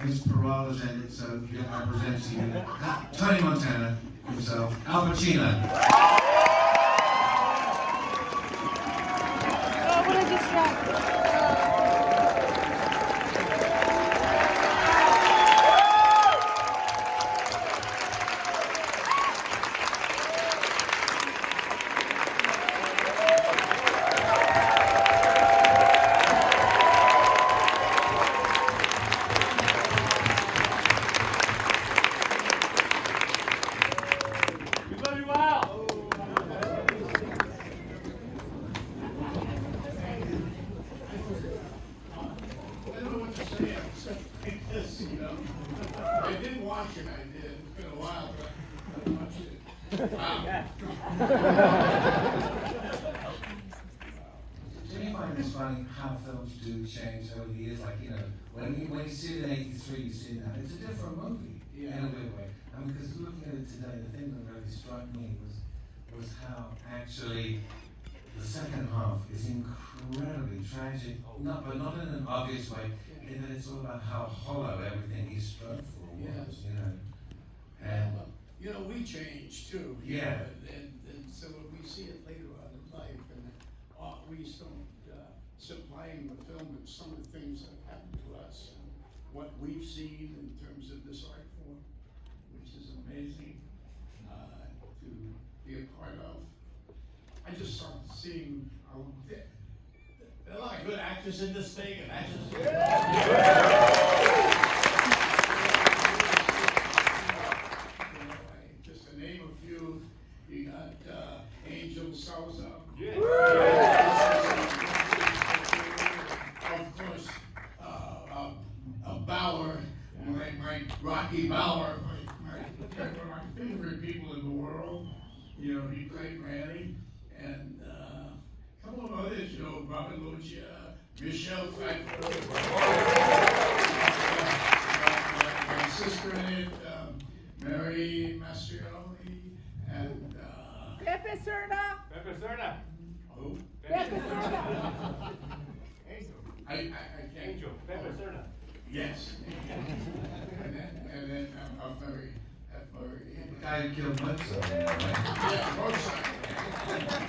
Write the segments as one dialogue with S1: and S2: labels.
S1: Miss Parala's ended, so I present to you Tony Montana himself, Al Pacino.
S2: Oh, what a distraction.
S3: I did watch it, It's been a while, but I watched it. Wow.
S1: Do you find this funny how films do change over the years? Like, when you see it in '83, you see it now. It's a different movie in a weird way. I mean, because looking at it today, the thing that really struck me was how actually the second half is incredibly tragic, but not in an obvious way, in that it's all about how hollow everything he strove for was, And
S3: we change too.
S1: Yeah.
S3: And so we see it later on in life, and we don't supplying the film with some of the things that have happened to us and what we've seen in terms of this art form, which is amazing to be a part of. I just started seeing there are a lot of good actors in this thing, and just to name a few, you got Angel Souza. Of course, Bauer, my Rocky Bauer, one of my favorite people in the world. He played Manny, and a couple of others, Robin Lucia, Michelle Pfeiffer, my sister in it, Mary Mastrioli, and
S2: Pepe Serna.
S4: Pepe Serna.
S3: who?
S2: Pepe Serna.
S3: I can't.
S4: Angel. Pepe Serna.
S3: Yes. and then I'm very.
S1: the guy who killed Mozart, right?
S3: Yeah, Mozart.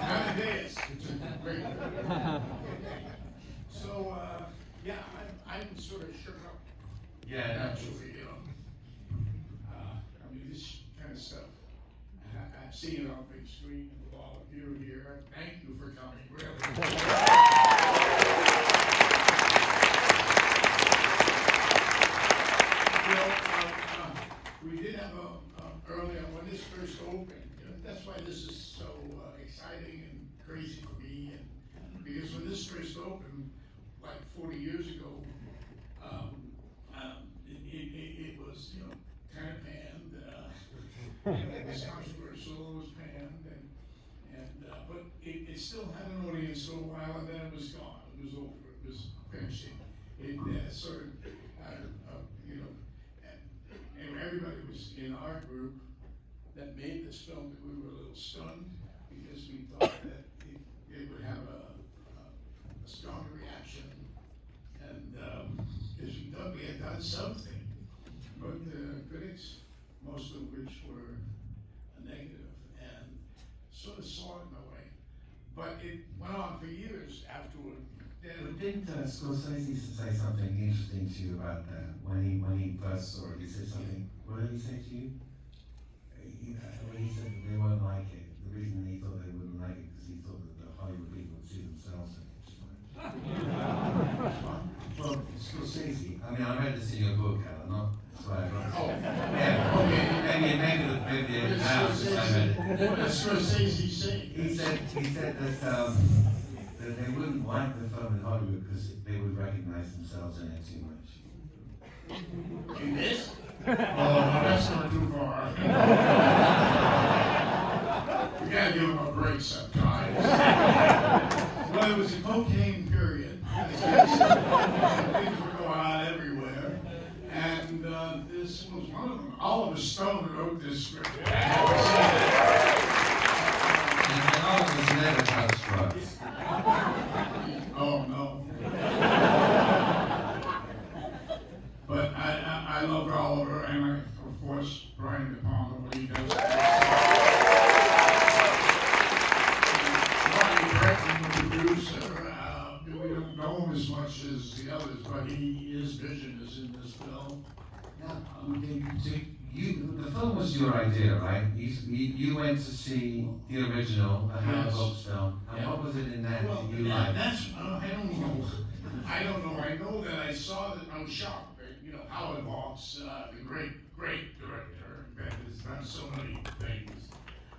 S3: Amadeus. Great. So, I'm sort of shook up.
S1: Yeah,
S3: Naturally, I mean, this kind of stuff, I've seen it on big screen with all of you here. Thank you for coming, really. We did have earlier when this first opened. That's why this is so exciting and crazy for me. And because when this first opened, like 40 years ago, it was kind of panned. It was controversial. It was panned, but it still had an audience for a while, and then it was gone. It was over. It was finished. It sort of and everybody was in our group that made this film that we were a little stunned because we thought that it would have a stronger reaction, and because we thought we had done something, but the critics, most of which were negative, and sort of saw it in a way, but it went on for years afterward.
S1: But didn't Scorsese say something interesting to you about that when he first saw it? He said something. What did he say to you? When he said that they won't like it, the reason he thought they wouldn't like it because he thought that the Hollywood people would see themselves in it too much. Well, Scorsese. I mean, I read this in your book, Alan. Not that's why I got it.
S3: Oh,
S1: yeah. Okay. Maybe the now since I read it.
S3: What does Scorsese say?
S1: He said that they wouldn't like the film in Hollywood because they would recognize themselves in it too much.
S3: In this? Oh, no, that's not too far. You gotta give them a break sometimes. Well, it was a cocaine period. Things were going on everywhere. And this was one of them. Oliver Stone wrote this script.
S1: And Oliver's never touched drugs.
S3: Oh, no. But I Brian De Palma when he does it. Ronnie Breckman, the producer, we don't know him as much as the others, but his vision is in this film.
S1: The film was your idea, right? You went to see the original, the Howard Hawks film, and what was it in that
S3: Well,
S1: that you liked?
S3: that's, I don't know. I know that I saw that, I was shocked, that, Howard Hawks, the great director, that has done so many things,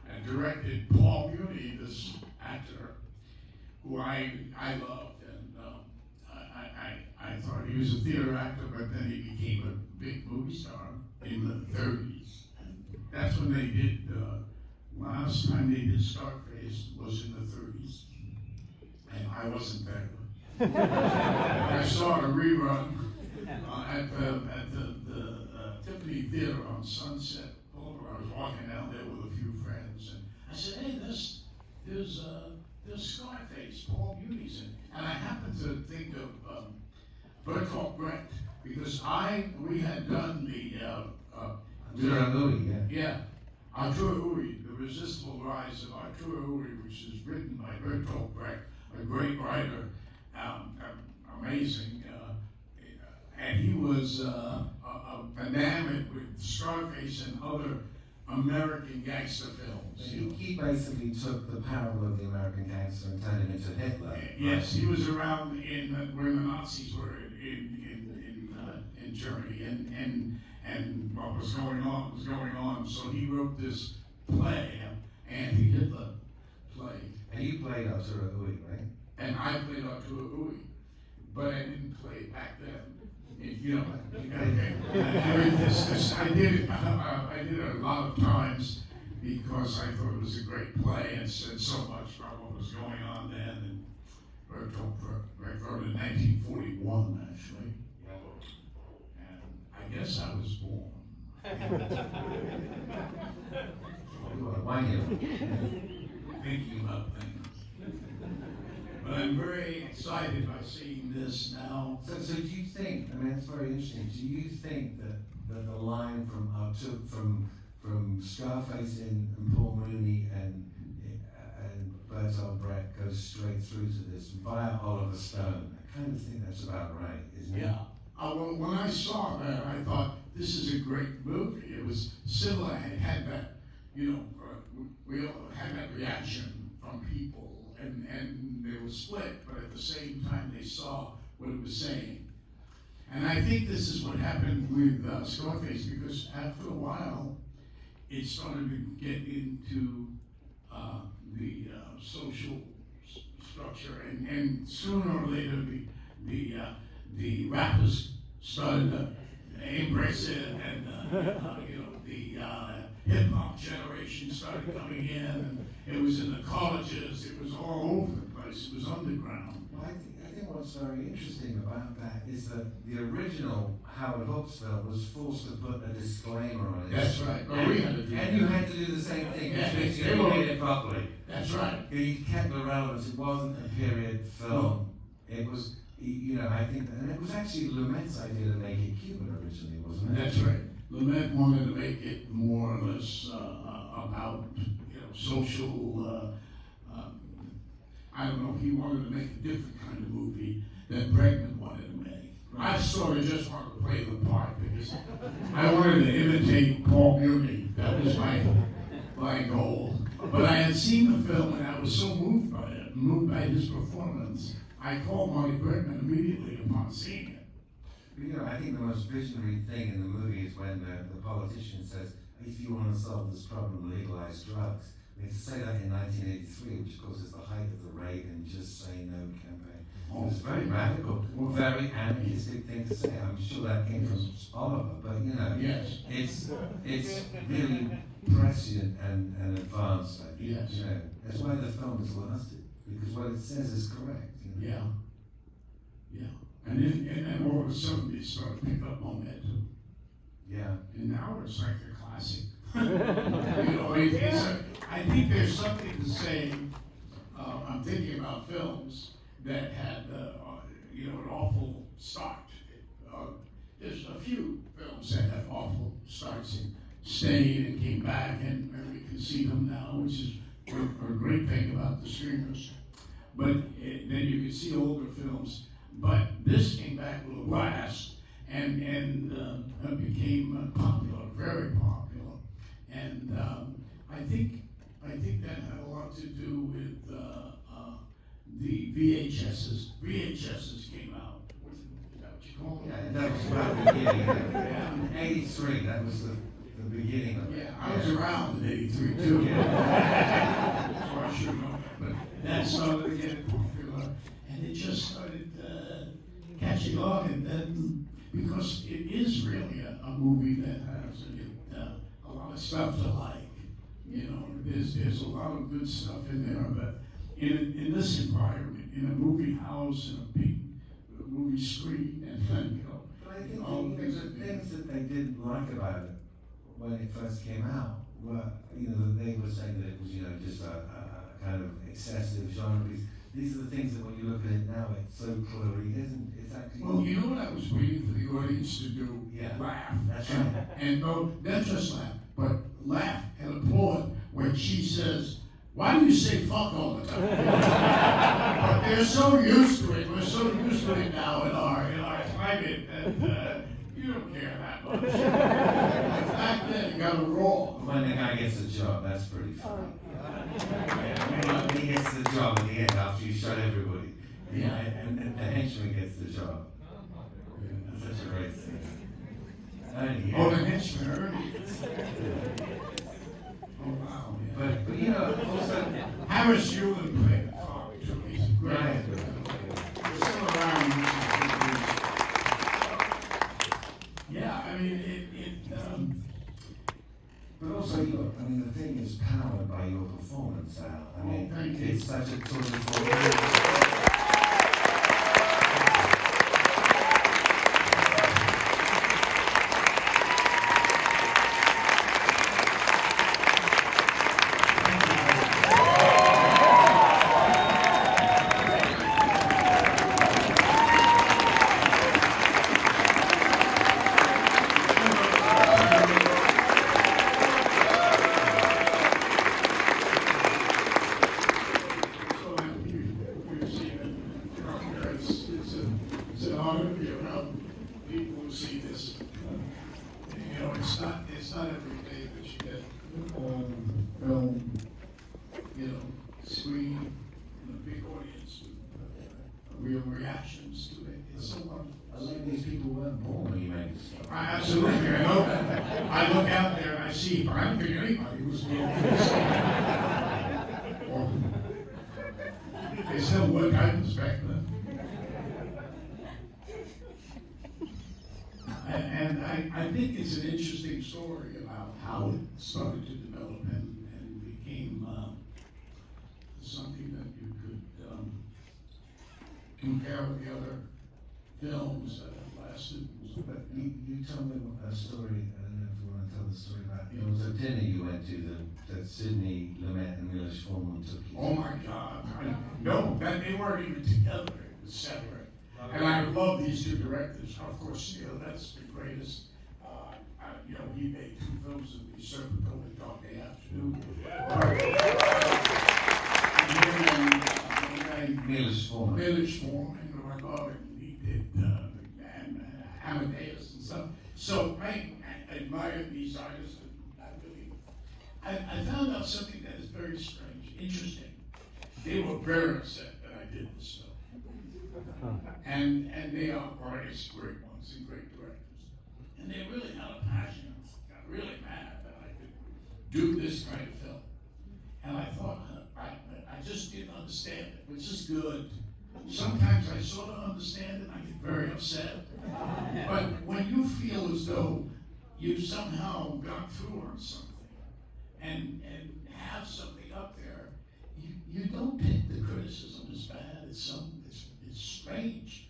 S3: and directed Paul Muni, this actor, who I loved, and I thought he was a theater actor, but then he became a big movie star in the 30s. And that's when they did, last time they did ScarFace was in the 30s, and I wasn't there. I saw a rerun at the Tiffany Theater on Sunset Boulevard. I was walking down there with a few friends, and I said, "Hey, there's ScarFace, Paul Muni's in." And I happened to think of Bertolt Brecht, because we had done the Arturo Uri, The Resistible Rise of Arturo Uri, which is written by Bertolt Brecht, a great writer, amazing, and he was enamored with ScarFace and other American gangster films.
S1: He basically took the parable of the American gangster and turned him into Hitler.
S3: Yes, he was around when the Nazis were in Germany, and what was going on. So he wrote this play, anti-Hitler play.
S1: And you played Arturo Uri, right?
S3: And I played Arturo Uri, but I didn't play it back then. I did it a lot of times because I thought it was a great play and said so much about what was going on then. And Bertolt Brecht wrote it in 1941, actually. And I guess I was born.
S1: You are 1 year.
S3: Thinking about things. But I'm very excited by seeing this now.
S1: So do you think? I mean, it's very interesting. Do you think that the line from Scarface and Paul Mooney and Bertolt Brecht goes straight through to this via Oliver Stone? I kind of think that's about right, isn't it?
S3: Yeah. Well, when I saw that, I thought this is a great movie. It was similar. It had that, we all had that reaction from people, and they were split, but at the same time they saw what it was saying. And I think this is what happened with ScarFace, because after a while, it started to get into the social structure, and sooner or later the rappers started to embrace it, and the hip hop generation started coming in, and it was in the colleges, it was all over the place, it was underground.
S1: Well, I think what's very interesting about that is that the original Howard Hawks film was forced to put a disclaimer on it.
S3: That's right. Well, we had to do that.
S1: And you had to do the same thing,
S3: Yeah,
S1: which means
S3: they
S1: you
S3: were-
S1: did it properly.
S3: That's right.
S1: You kept the relevance. It wasn't a period film. It was, I think, and it was actually Lumet's idea to make it Cuban originally, wasn't it?
S3: That's right. Lumet wanted to make it more or less about social. I don't know. He wanted to make a different kind of movie than Bregman wanted to make. I sort of just wanted to play the part because I wanted to imitate Paul Muni. That was my goal. But I had seen the film and I was so moved by it, moved by his performance. I called Marty Bregman immediately upon seeing it.
S1: I think the most visionary thing in the movie is when the politician says, if you want to solve this problem, legalize drugs. We had to say that in 1983, which of course is the height of the Reagan Just Say No campaign. It was very radical, very anarchistic thing to say. I'm sure that came from Oliver, but
S3: Yes.
S1: it's really prescient and advanced. I think.
S3: Yes.
S1: That's why the film has lasted, because what it says is correct.
S3: Yeah. And then all of a sudden they started to pick up momentum.
S1: Yeah.
S3: And now it's like a classic. I think there's something to say. I'm thinking about films that had, an awful start. There's a few films that have awful starts. stayed and came back, and we can see them now, which is a great thing about the streamers. But then you can see older films. But this came back with a blast and became popular, very popular. And I think that had a lot to do with the VHSs. VHSs came out. Is that what you call them?
S1: Yeah, that was about the beginning. Yeah. 83, that was the beginning of it.
S3: Yeah, I was around in 83 too.
S1: Yeah.
S3: So I should know. But that started to get popular, and it just started catching on. And then, because it is really a movie that has a lot of stuff to like. You know, there's a lot of good stuff in there, but in this environment, in a movie house, in a big movie screen, and you know,
S1: But I think the things that they didn't like about it when it first came out were, you know, they were saying that it was, you know, just a kind of excessive genre piece. These are the things that when you look at it now, it's so clearly isn't. It's actually.
S3: well, you know what I was waiting for the audience to do?
S1: Yeah.
S3: Laugh.
S1: That's right.
S3: And no, not just laugh, but laugh and applaud when she says, "Why do you say fuck all the time?" But they're so used to it. We're so used to it now in our climate that you don't care that much. But back then, you got to roll.
S1: When the guy gets a job, that's pretty funny. When he gets the job at the end after you shot everybody,
S3: Yeah.
S1: and the henchman gets the job. That's such a great scene.
S3: Oh, the henchman, Ernie. Oh wow. Yeah.
S1: But you know, also.
S3: Harris Yulin played the father too. He's great.
S1: Right.
S3: He's still around. Yeah, I mean,
S1: But also, look, I mean, the thing is powered by your performance, Al. I mean,
S3: thank you.
S1: it's such a tour de force.
S3: It's an honor to be around people who see this. You know, it's not every day that you get film, you know, screen, in a big audience with real reactions to it. It's so wonderful.
S1: A lot of these people weren't born when you made this stuff.
S3: Absolutely, I know that. I look out there and I see, but I don't think anybody who's born for this. They still work items back then. And I think it's an interesting story about how it started to develop and became something that you could compare with the other films that have lasted.
S1: But you told me a story, I don't know if you want to tell the story about it. It was a dinner you went to that Sidney Lumet and Milos Forman took you to.
S3: Oh my God! No, they weren't even together. It was separate. And I love these two directors. Of course, you know, that's the greatest. You know, he made 2 films of The Serpent and Dark Day Afternoon.
S1: Milos Forman.
S3: Milos Forman, who I love, and he did Amadeus and stuff. So I admired these artists. And I found out something that is very strange, interesting. They were very upset that I did this film. And they are artists, great ones and great directors. And they really had a passion. Got really mad that I could do this kind of film. And I thought, I just didn't understand it, which is good. Sometimes I sort of understand it, I get very upset. But when you feel as though you somehow got through on something and have something up there, you don't take the criticism as bad. It's strange.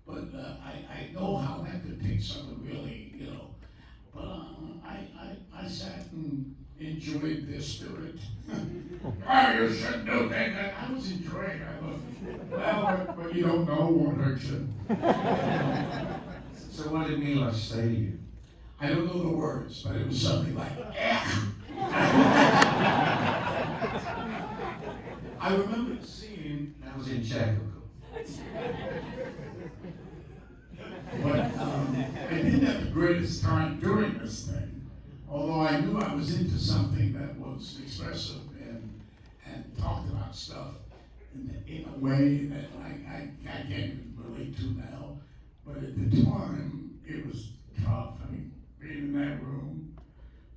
S3: But I know how that could take someone really, you know. But I sat and enjoyed their spirit. You shouldn't do that. I was enjoying it. Well, but you don't know won't hurt you.
S1: So what did Milos say to you?
S3: I don't know the words, but it was something like, I remember seeing,
S1: That was in Czech, of course.
S3: but I didn't have the greatest time during this thing, although I knew I was into something that was expressive and talked about stuff in a way that I can't even relate to now. But at the time, it was tough. I mean, being in that room,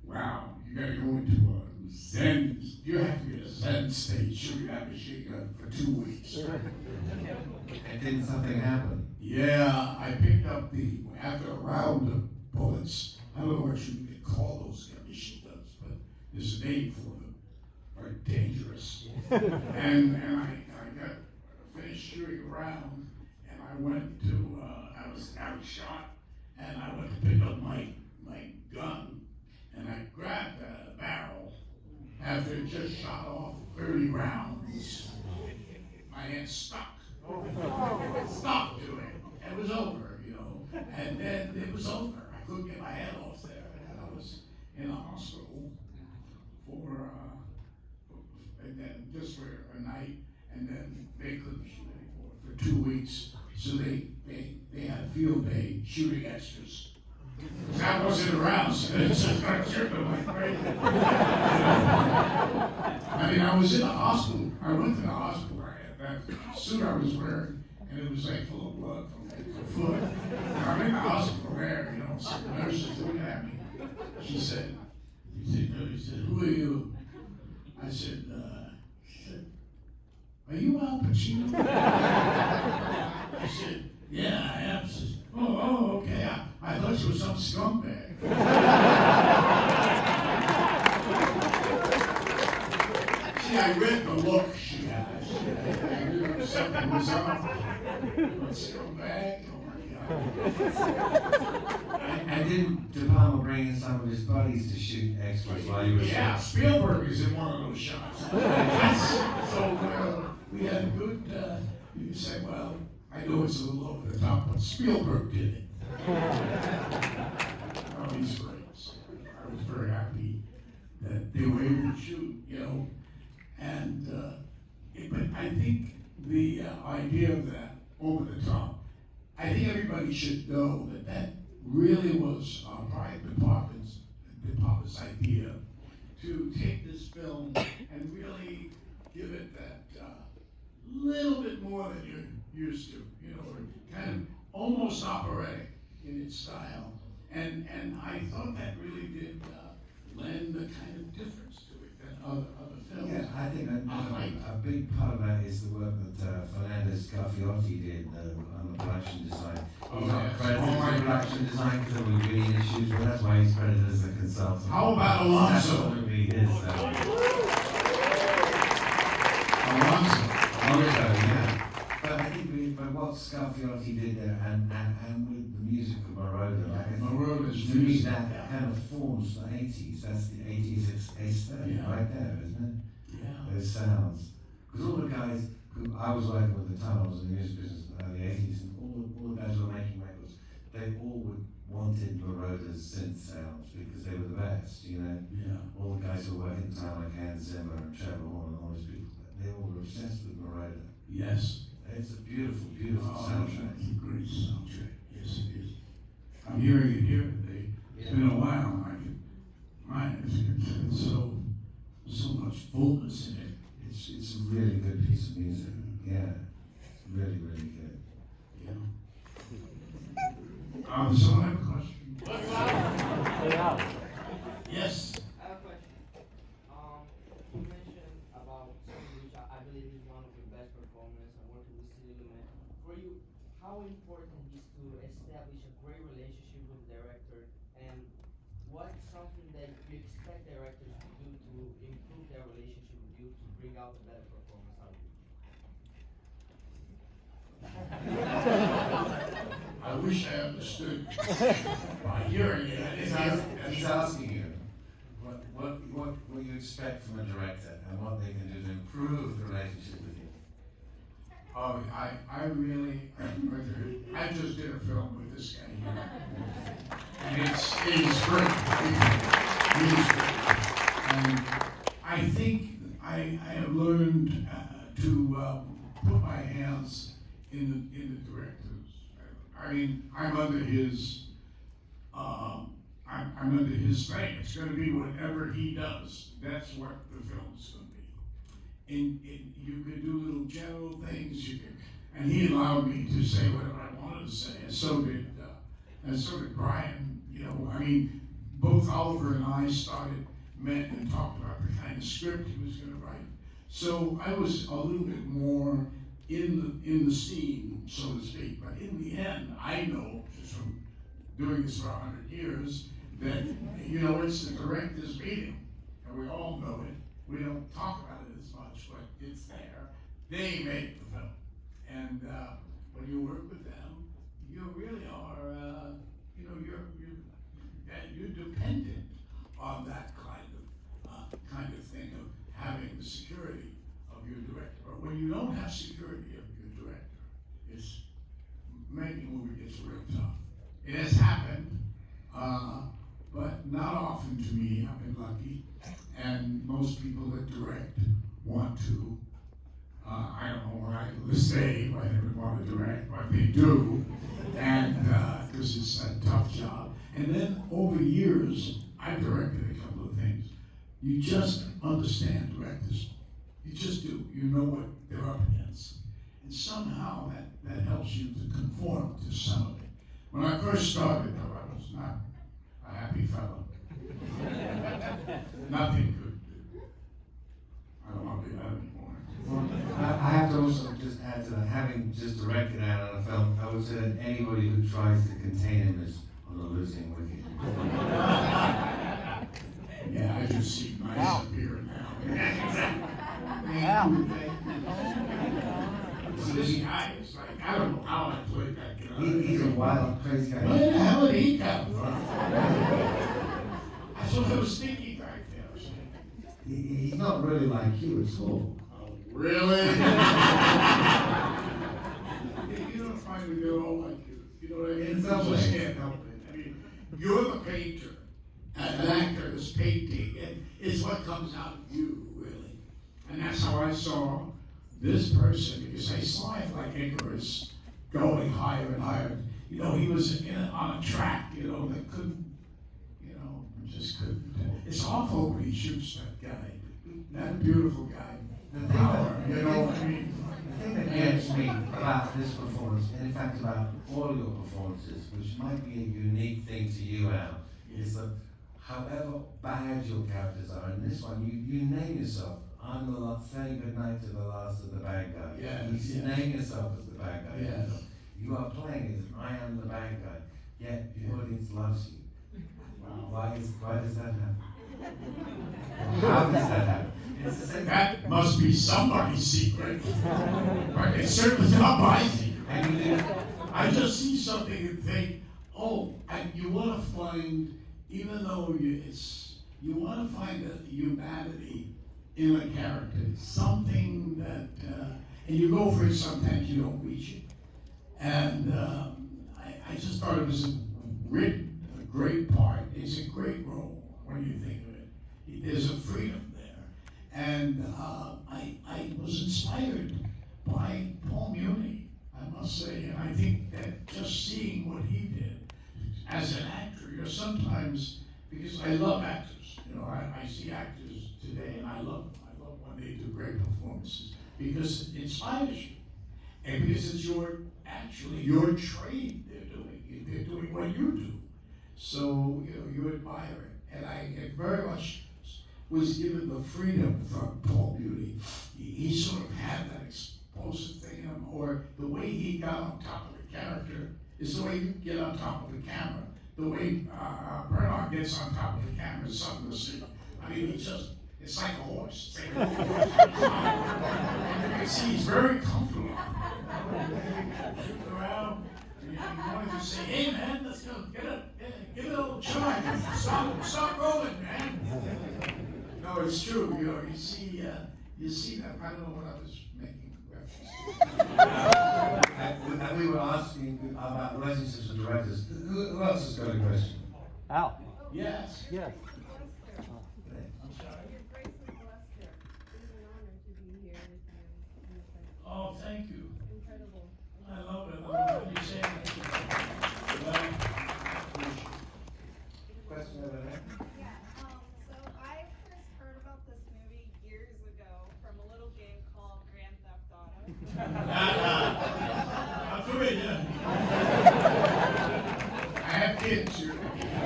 S3: wow, you gotta go into a Zen, you have to be in a Zen state shooting that machine gun for 2 weeks.
S1: And didn't something happen?
S3: Yeah, I picked up after a round of bullets, I don't know what you could call those machine guns, but there's a name for them. Very dangerous. and I got finished shooting around, and I went to, I was shot, and I went to pick up my gun, and I grabbed the barrel after it just shot off 30 rounds. My hand stuck. Stopped doing it. It was over, you know, and then it was over. I couldn't get my head off there, and I was in a hospital and then just for a night, and then they couldn't shoot anymore for 2 weeks. So they had a field day shooting extras. I wasn't around, so they just started shooting like crazy. I mean, I was in a hospital. I went to the hospital. That suit I was wearing, and it was like full of blood from head to foot. I'm in the hospital there, you know, so the nurse is looking at me. She said, who are you? I said, are you Al Pacino? I said, yeah, I am. She said, oh, okay. I thought you were some scumbag. See, I read the look she had. I knew something was up. But scumbag, oh my God.
S1: And didn't De Palma bring in some of his buddies to shoot extras while you were
S3: Yeah, Spielberg is in one of those shots. So we had a good, you can say, well, I know it's a little over the top, but Spielberg did it. Oh, he's great. So I was very happy that they were able to shoot, you know. And but I think the idea of that over the top, I think everybody should know that really was Brian De Palma's idea to take this film and really give it that little bit more than you're used to, you know, kind of almost operatic in its style. And I thought that really did lend a kind of difference to it than other films.
S1: Yeah, I think a big part of that is the work that Fernando Scarfiotti did on the production design. He's not credited for production design because there were green issues, but that's why he's credited as a consultant.
S3: How about Alonso?
S1: Absolutely is.
S3: Alonso.
S1: Yeah. But I think but what Scarfiotti did there and with the music of Moroder,
S3: Moroder's
S1: to me
S3: music,
S1: that kind of forms the 80s. That's the 80s aesthetic right there, isn't it?
S3: Yeah.
S1: Those sounds. Because all the guys who I was working with at the time, I was in the music business in the early 80s, and all the guys who were making records, they all wanted Moroder's synth sounds because they were the best, you know?
S3: Yeah.
S1: All the guys who were working at the time, like Hans Zimmer and Trevor Horn and all those people, they all were obsessed with Moroder.
S3: Yes.
S1: It's a beautiful, beautiful soundtrack.
S3: It's a great soundtrack. Yes, it is. I'm hearing it here today. It's been a while. It's so much fullness in it.
S1: It's a really good piece of music. Yeah, it's really, really good.
S3: Yeah. Does someone have a question? Yes.
S5: I have a question. You mentioned about something which I believe is one of your best performances and working with Silverman. For you, how important is to establish a great relationship with the director, and what's something that you expect directors to do to improve their relationship with you to bring out a better performance out of you?
S3: I wish I understood by hearing it. I didn't hear it.
S1: He's asking you what you expect from a director and what they can do to improve the relationship with you.
S3: Oh, I just did a film with this guy here. And it's great. It is great. And I think I have learned to put my hands in the directors. I mean, I'm under his I'm under his thing. It's going to be whatever he does. That's what the film's going to be. And you could do little general things. And he allowed me to say whatever I wanted to say. And so did Brian. You know, I mean, both Oliver and I met and talked about the kind of script he was going to write. So I was a little bit more in the scene, so to speak. But in the end, I know just from doing this for 100 years that, you know, it's the director's meeting, and we all know it. We don't talk about it as much, but it's there. They make the film, and when you work with them, you really are, you know, you're dependent on that kind of thing of having the security of your director. But when you don't have security of your director, it's making a movie gets real tough. It has happened, but not often to me. I've been lucky, and most people that direct want to. I don't know why to this day why they would want to direct, but they do, and because it's a tough job. And then over years, I've directed a couple of things. You just understand directors. You just do. You know what they're up against, and somehow that helps you to conform to some of it. When I first started, though, I was not a happy fellow. Nothing could. I don't want to be that anymore.
S1: Well, I have to also just add to that, having just directed that on a film, I would say that anybody who tries to contain him is on the losing wicket.
S3: Yeah, I just see nice up here now. So this guy is like, I don't know how I played that guy.
S1: He's a wild, crazy guy.
S3: Where the hell did he come from? That's what I was thinking right there.
S1: He's not really like you at all.
S3: Oh, really? You don't find a girl like you. You know what I mean?
S1: In some
S3: You just
S1: way.
S3: can't help it. I mean, you're the painter. An actor is painting, and it's what comes out of you, really. And that's how I saw this person, because I saw him like Icarus going higher and higher. You know, he was on a track, you know, that couldn't, you know, just couldn't. It's awful when he shoots that guy, that beautiful guy.
S1: The thing
S3: You know what I mean?
S1: The thing that gets me about this performance, and in fact about all your performances, which might be a unique thing to you, Al, is that however bad your characters are, in this one, you name yourself. I'm the last, saying goodnight to the last of the bad guy.
S3: Yes,
S1: You
S3: yes.
S1: name yourself as the bad guy.
S3: Yes.
S1: You are playing as I am the bad guy, yet the audience loves you.
S3: Wow.
S1: Why does that happen? How does that happen? It's the same.
S3: That must be somebody's secret. But it's certainly not my secret.
S1: And you do.
S3: I just see something and think, oh, and you want to find, even though you want to find a humanity in a character, something that, and you go for it, sometimes you don't reach it. And I just thought it was a great part. It's a great role when you think of it. There's a freedom there. And I was inspired by Paul Muni, I must say. And I think that just seeing what he did as an actor, you're sometimes, because I love actors, you know, I see actors today and I love when they do great performances because it inspires you. And because it's your trade they're doing what you do. So, you know, you admire it. And I very much was given the freedom from Paul Beauty. He sort of had that explosive thing in him, or the way he got on top of the character is the way you get on top of the camera. The way Bernard gets on top of the camera is something to see. I mean, it's like a horse. It's like a horse. And you can see he's very comfortable. Shooting around, and you wanted to say, hey man, let's go, give it a little charge. Stop rolling, man. No, it's true. You know, you see that. I don't know what I was making reference to.
S1: And we were asking about relationships with directors. Who else has got a question?
S6: Al,
S3: Yes.
S6: yes.
S3: I'm sorry.
S2: Your Grace is blessed here. It is an honor to be here with you in the presence.
S3: Oh, thank you.
S2: Incredible.
S3: I love it. I love what you say.
S1: Question over there?
S7: Yeah, so I first heard about this movie years ago from a little game called Grand Theft Auto.
S3: I'll do it, yeah. I have kids here.
S7: I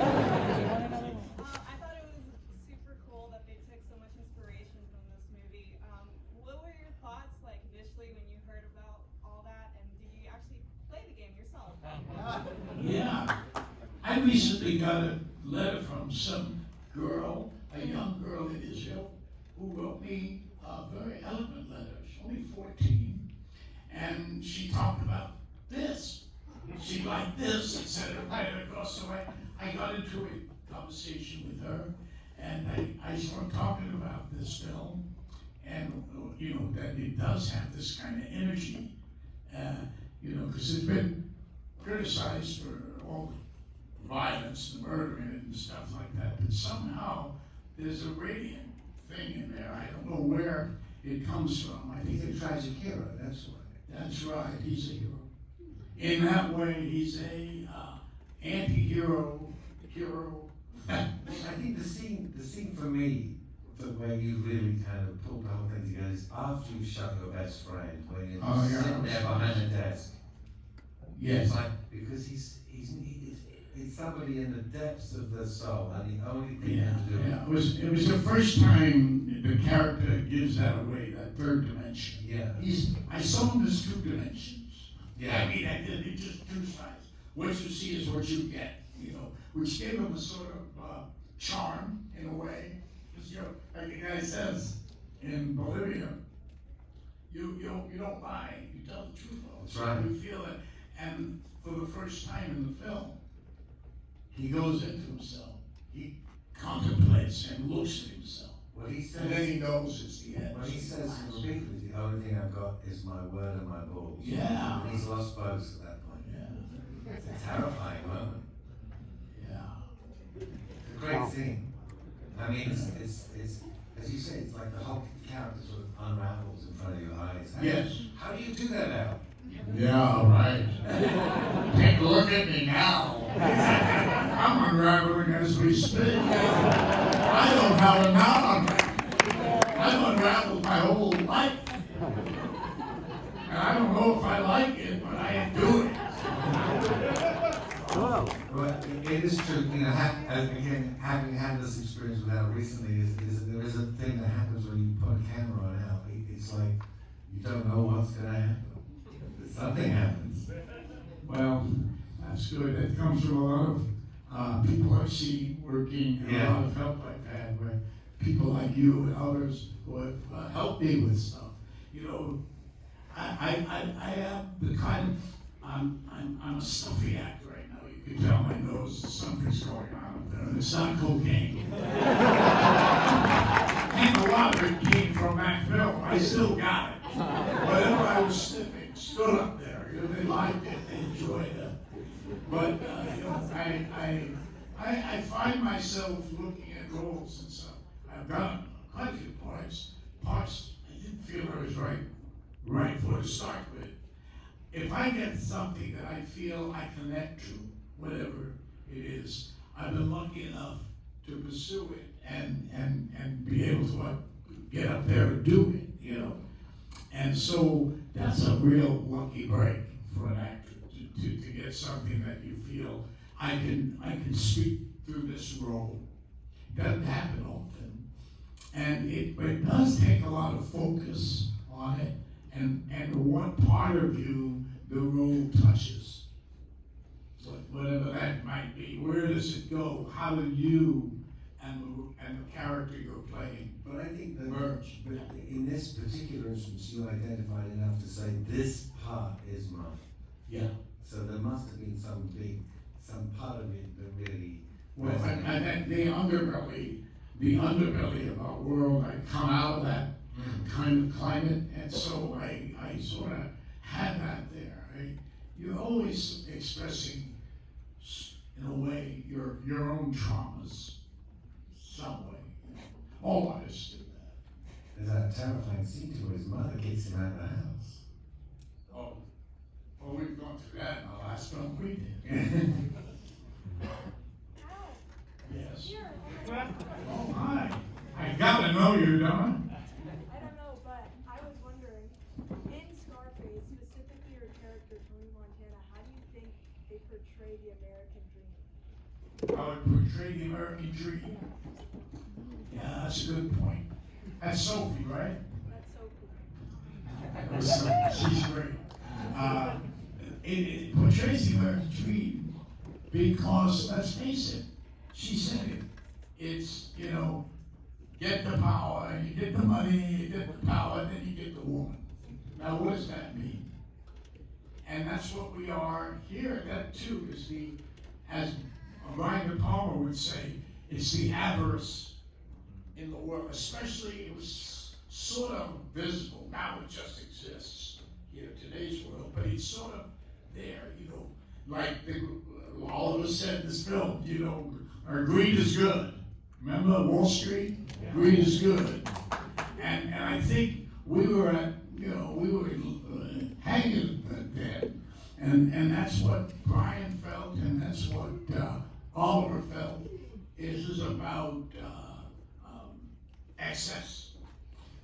S7: thought it was super cool that they took so much inspiration from this movie. What were your thoughts like initially when you heard about all that, and did you actually play the game yourself?
S3: Yeah. I recently got a letter from some girl, a young girl in Israel, who wrote me a very eloquent letter. She's only 14. And she talked about this. She liked this and said it right across. So I got into a conversation with her, and I started talking about this film, and you know that it does have this kind of energy, you know, because it's been criticized for all the violence, the murder in it, and stuff like that. But somehow there's a radiant thing in there. I don't know where it comes from. I think
S1: He's
S3: it's
S1: a tragic hero, that's why.
S3: that's right. He's a hero. In that way, he's a anti-hero. Hero.
S1: I think the scene for me, the way you really kind of pulled the whole thing together is after you shot your best friend, when you're
S3: Oh, yeah.
S1: sitting there behind the desk.
S3: Yes.
S1: It's like, because he's somebody in the depths of the soul, and the only thing
S3: Yeah,
S1: to do.
S3: yeah. It was the first time the character gives that away, that third dimension.
S1: Yeah.
S3: I saw him as two dimensions.
S1: Yeah.
S3: I mean, I did it just two sides. What you see is what you get, you know, which gave him a sort of charm in a way. Because, you know, like the guy says in Bolivia, you don't lie, you tell the truth all the
S1: That's
S3: time.
S1: right.
S3: You feel it. And for the first time in the film, he goes into himself. He contemplates and looks at himself.
S1: What he
S3: And then
S1: says,
S3: he knows it's the end.
S1: what he says repeatedly, the only thing I've got is my word and my balls.
S3: Yeah.
S1: And he's lost both at that point.
S3: Yeah.
S1: It's a terrifying moment.
S3: Yeah.
S1: It's a great scene. I mean, it's as you say, it's like the whole character sort of unravels in front of your eyes. How do you do that now?
S3: Yeah, right. Take a look at me now. I'm unraveling as we speak. I don't have a knot. I've unraveled my whole life. And I don't know if I like it, but I am doing it.
S6: Hello.
S1: Well, it is true, you know, again, having had this experience with Al recently, is there is a thing that happens when you put a camera on Al. It's like, you don't know what's going to happen. Something happens.
S3: Well, that's good. It comes from a lot of people I've seen working, and a lot of help I've had, where people like you and others who have helped me with stuff. You know, I am the kind of, I'm a stuffy actor right now. You can tell my nose, something's going on up there, and it's not cocaine. And a lot of it came from that film. I still got it. Whatever I was sniffing stood up there. You know, they liked it, they enjoyed it. But you know, I find myself looking at roles and stuff. I've done quite a few parts I didn't feel I was right for to start with. If I get something that I feel I connect to, whatever it is, I've been lucky enough to pursue it and be able to get up there and do it, you know. And so that's a real lucky break for an actor to get something that you feel I can speak through this role. It doesn't happen often, and it does take a lot of focus on it and what part of you the role touches. Whatever that might be, where does it go? How do you and the character you're playing
S1: But I think that
S3: merge?
S1: but in this particular instance, you identified enough to say this part is mine.
S3: Yeah.
S1: So there must have been some part of it that really.
S3: Well, and then the underbelly of our world, I come out of that kind of climate, and so I sort of had that there. You're always expressing in a way, your own traumas, some way. All artists do that.
S1: There's that terrifying scene to where his mother kicks him out of the house.
S3: Oh, well, we've gone through that in the last film we did.
S2: Ow.
S3: Yes.
S2: Here, oh my God.
S3: Oh, hi. I gotta know you, don't I?
S2: I don't know, but I was wondering, in ScarFace, specifically your character, Tony Montana, how do you think they portray the American dream?
S3: How it portrayed the American dream. Yeah, that's a good point. That's Sophie, right?
S2: That's so cool.
S3: She's great. It portrays the American dream because, let's face it, she said it. It's, you know, get the power, you get the money, you get the power, then you get the woman. Now, what does that mean? And that's what we are here. That, too, is the, as Brian De Palma would say, it's the avarice in the world. Especially, it was sort of visible. Now it just exists here in today's world, but it's sort of there, you know. Like all of us said in this film, you know, greed is good. Remember Wall Street? Yeah. Greed is good. And I think we were hanging there. And that's what Brian felt, and that's what Oliver felt. Is about excess.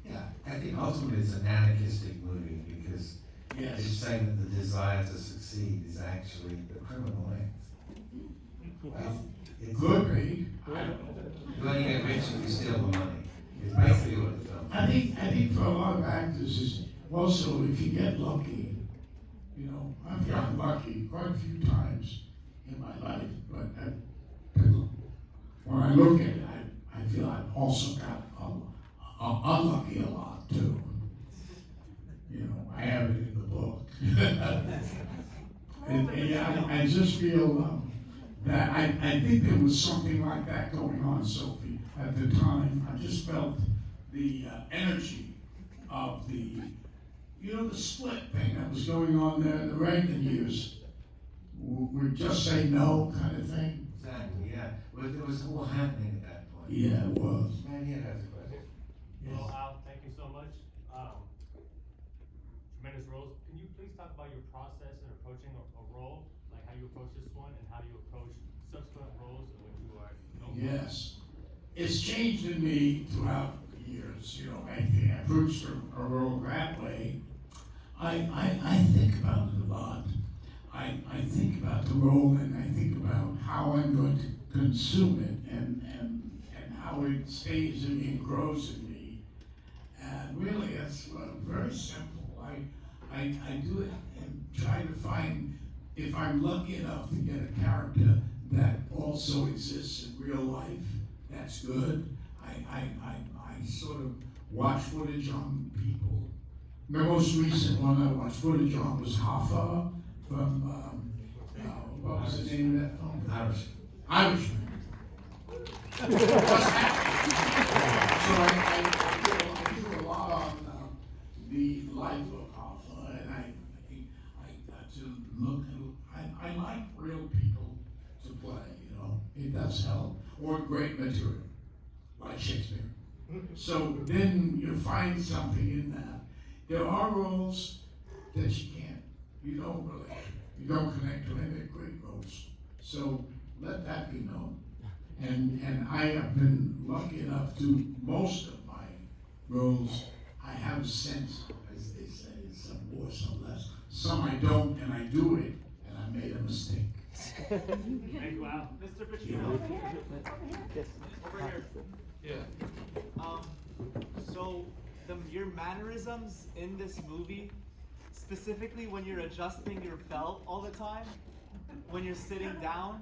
S1: Yeah, I think ultimately it's an anarchistic movie because
S3: Yes.
S1: it's saying that the desire to succeed is actually the criminal act.
S3: Well,
S1: It's
S3: could be.
S1: you only get rich if you steal the money. It's basically what the film.
S3: I think for a lot of actors is also if you get lucky, you know, I've gotten lucky quite a few times in my life, but when I look at it, I feel I've also got unlucky a lot too. You know, I have it in the book. and yeah, I just feel that I think there was something like that going on, Sophie, at the time. I just felt the energy of the split thing that was going on there in the Reagan years. We just say no kind of thing.
S1: Exactly, yeah. Well, it was all happening at that point.
S3: Yeah, it was.
S1: Man, yeah, that's a question.
S4: Well, Al, thank you so much. Tremendous roles. Can you please talk about your process in approaching a role, like how you approach this one and how you approach subsequent roles in which you are known for?
S3: Yes. It's changed in me throughout the years. You know, I approached a role that way. I think about it a lot. I think about the role and I think about how I'm going to consume it and how it stays in me and grows in me. And really, it's very simple. I do it and try to find, if I'm lucky enough to get a character that also exists in real life, that's good. I sort of watch footage on people. The most recent one I watched footage on was Hoffa from, what was the name of that film? Irishman. What's happening? So I do a lot on the life of Hoffa, and I got to look at, I like real people to play, you know, it does help, or great material, like Shakespeare. So then you find something in that. There are roles that you don't connect to any great roles. So let that be known. And I have been lucky enough to, most of my roles, I have a sense, as they say, some more, some less. Some I don't, and I do it, and I made a mistake.
S4: Thank you, Al. Mr. Pacino.
S5: Over here.
S6: Yeah. So your mannerisms in this movie, specifically when you're adjusting your belt all the time, when you're sitting down,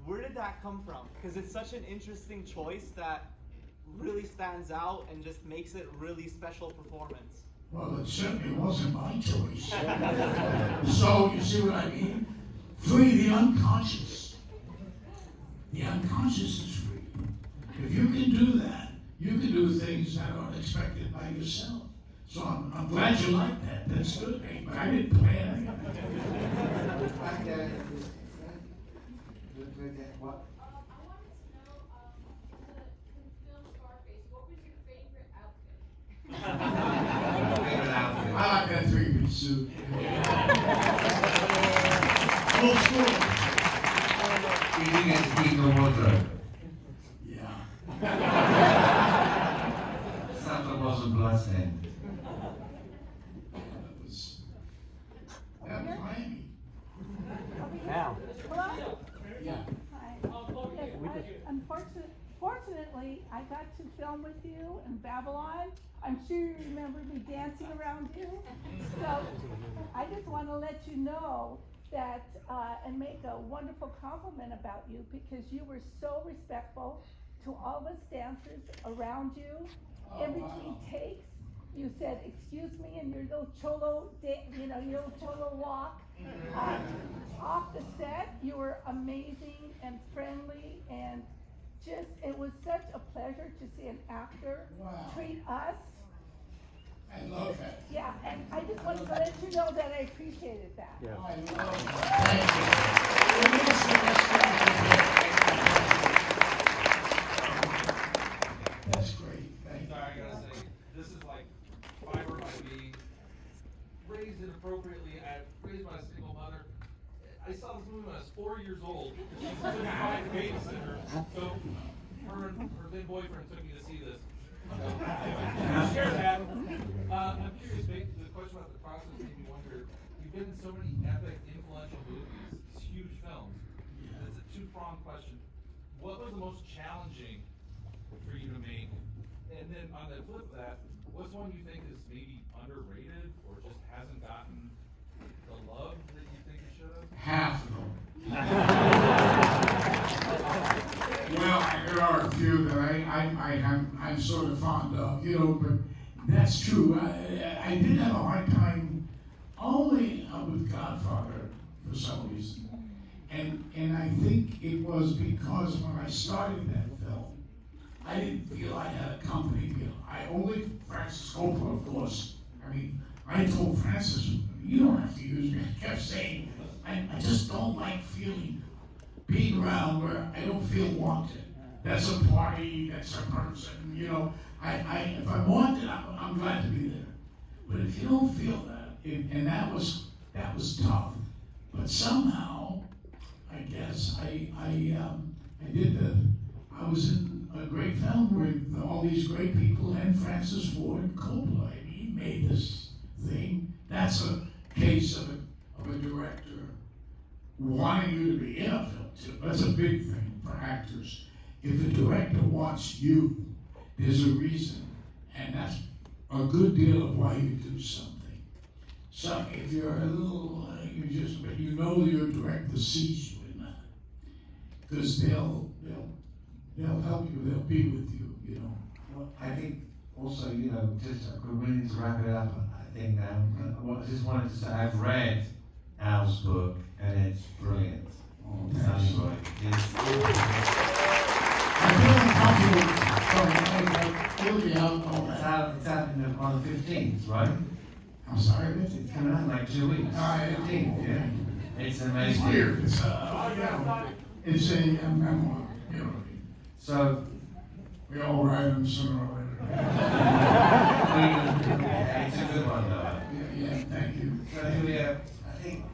S6: where did that come from? Because it's such an interesting choice that really stands out and just makes it really special performance.
S3: Well, it certainly wasn't my choice. So, you see what I mean? Free the unconscious. The unconscious is free. If you can do that, you can do things that are unexpected by yourself. So I'm glad you like that. That's good, mate. But I didn't plan it.
S1: What?
S8: I wanted to know, in the film ScarFace, what was your favorite outfit?
S1: Favorite outfit?
S3: I like that three-piece suit. Old school.
S1: You didn't get to keep the wardrobe.
S3: Yeah.
S1: Santa wasn't bloodstained.
S3: That was Miami.
S6: Now.
S9: Hello?
S3: Yeah.
S9: Hi. Yes, fortunately, I got to film with you in Babylon. I'm sure you remember me dancing around you. So I just want to let you know that, and make a wonderful compliment about you, because you were so respectful to all of us dancers around you. In between takes, you said, "Excuse me," and your little cholo, your little cholo walk. Off the set, you were amazing and friendly, and just, it was such a pleasure to see an actor treat us.
S3: I love that.
S9: Yeah, and I just wanted to let you know that I appreciated that.
S6: Yeah.
S3: I love it. Thank you. That's great. Thank you.
S10: Sorry, I gotta say, this is like fiber by me. Raised inappropriately, raised by a single mother. I saw this movie when I was 4 years old. She couldn't find a babysitter, so her and her then boyfriend took me to see this. So, anyway, share that. I'm curious, the question about the process made me wonder, you've been in so many epic, influential movies, these huge films. It's a two-pronged question. What was the most challenging for you to make? And then on the flip of that, what's one you think is maybe underrated or just hasn't gotten the love that you think it should have?
S3: Half of them. Well, there are a few that I'm sort of fond of, but that's true. I did have a hard time only with Godfather for some reason. And I think it was because when I started that film, I didn't feel I had a company deal. Francis Coppola, of course. I mean, I told Francis, you don't have to use me. I kept saying, I just don't like being around where I don't feel wanted. That's a party, that's a person, if I'm wanted, I'm glad to be there. But if you don't feel that, and that was tough. But somehow, I guess, I was in a great film with all these great people and Francis Ford Coppola. I mean, he made this thing. That's a case of a director wanting you to be in a film too. That's a big thing for actors. If a director wants you, there's a reason, and that's a good deal of why you do something. So if you're a little, but your director sees you in that, because they'll help you, they'll be with you,
S1: Well, I think also, just we need to wrap it up, I think now. I just wanted to say, I've read Al's book, and it's brilliant.
S3: Oh,
S1: Sunny Boy.
S3: I feel uncomfortable.
S1: It's out on the 15th, right?
S3: I'm sorry, but
S1: It's coming out in like 2 weeks. 15th, yeah. It's
S3: it's
S1: amazing.
S3: weird. It's a memoir,
S1: So,
S3: We all write them sooner or later.
S1: it's a good one though.
S3: Yeah, thank you.
S1: So Julia, I think.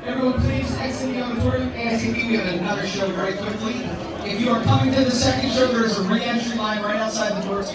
S11: Everyone please exit the auditorium ASAP. We have another show very quickly. If you are coming to the second show, there is a re-entry line right outside the doors.